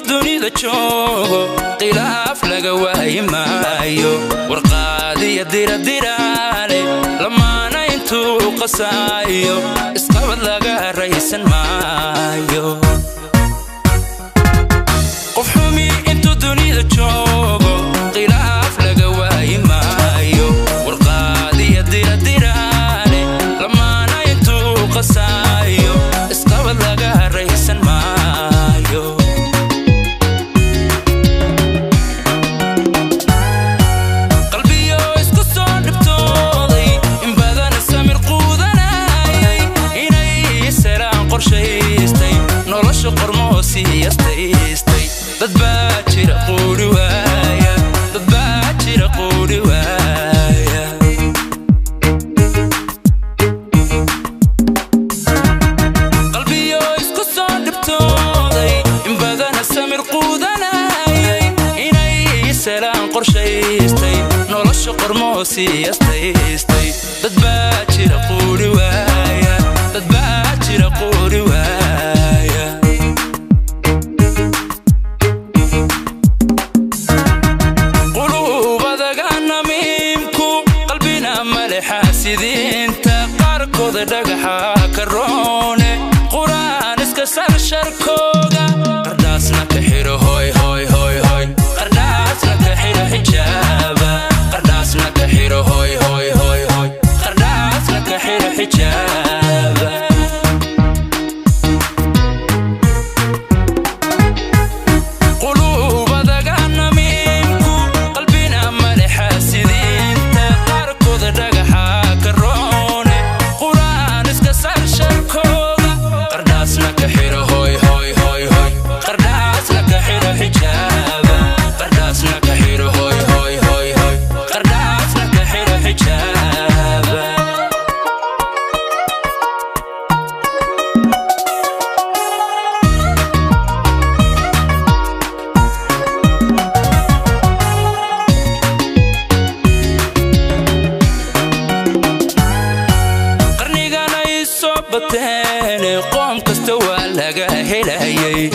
dunida joogo khilaaf laga waayi maayo warqaadiya diradiraale lamaana intuu qasaayo isqabad laga raysan maayo qof xumi intuu dunida joogo khilaaf laga waayi maayo warqaadiya diradiraale lamaana intuu qasaayo isqabad laga raysan maayo dad baa jira quuri waaya dad baa jira quuri waaya qalbiyo isku soo dhibtooday in badana samir quudanayay inay salaan qorshaystay nolosha qormoo siiyastaystay dad baa jira quuri waaya dad baa jira quuri waaya xaasidiinta qaarkooda dhagaxa karoone quraan iska sar sharkooga qardhaasna ka xiro hoy hoy hoy hoy qardhaasna ka xiro xijaaba qardhaasna ka xiro hoy hoy hoy hoy qardhaasna ka xiro xijaaba قوم كستوى لقى هلايي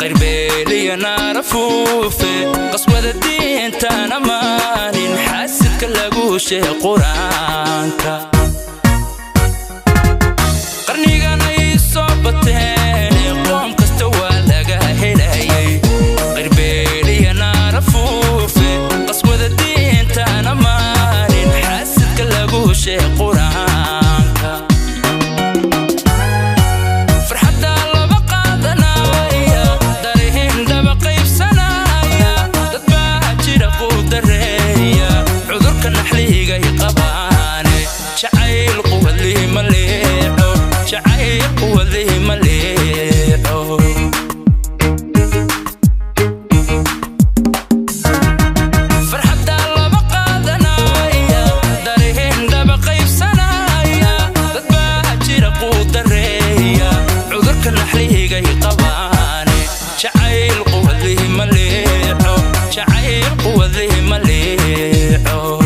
قربيلي نار فوفي قصوى الدين تانا ماني نحسد كلاقوش قرانك قرني قانا يصوبتيني قوم كستوى لقى هلايي قربيلي نار فوفي قصوى الدين تانا ماني نحسد كلاقوش قرانك جعيل قواد ليه مليعو جعيل قواد ليه مليعو فرحة الله بقادنايا دارهن دبقى يفسنايا داد باجر قود الريا عذرك النحليه جاي قباني جعيل قواد ليه مليعو جعيل قواد ليه مليعو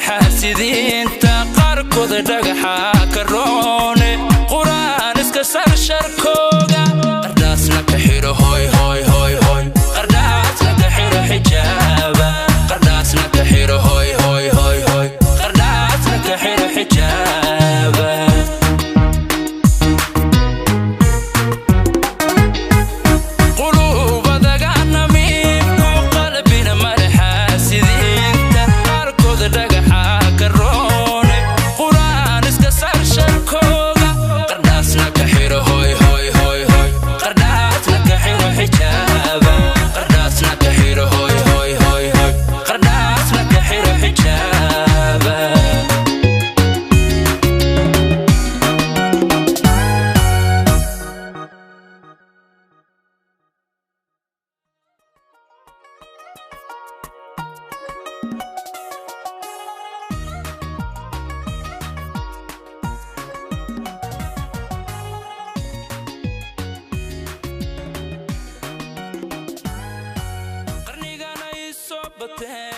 xaasidiinta qaarkooda dhagaxa karoone quraan iska sar sharkooga qardhaasna ka xiro hoy hoy hoy hoy qardhaasna ka xiro xijaaba qardhaasna ka xiro hoy hoy hoy hoy qardhaasna ka xiro xijaaba but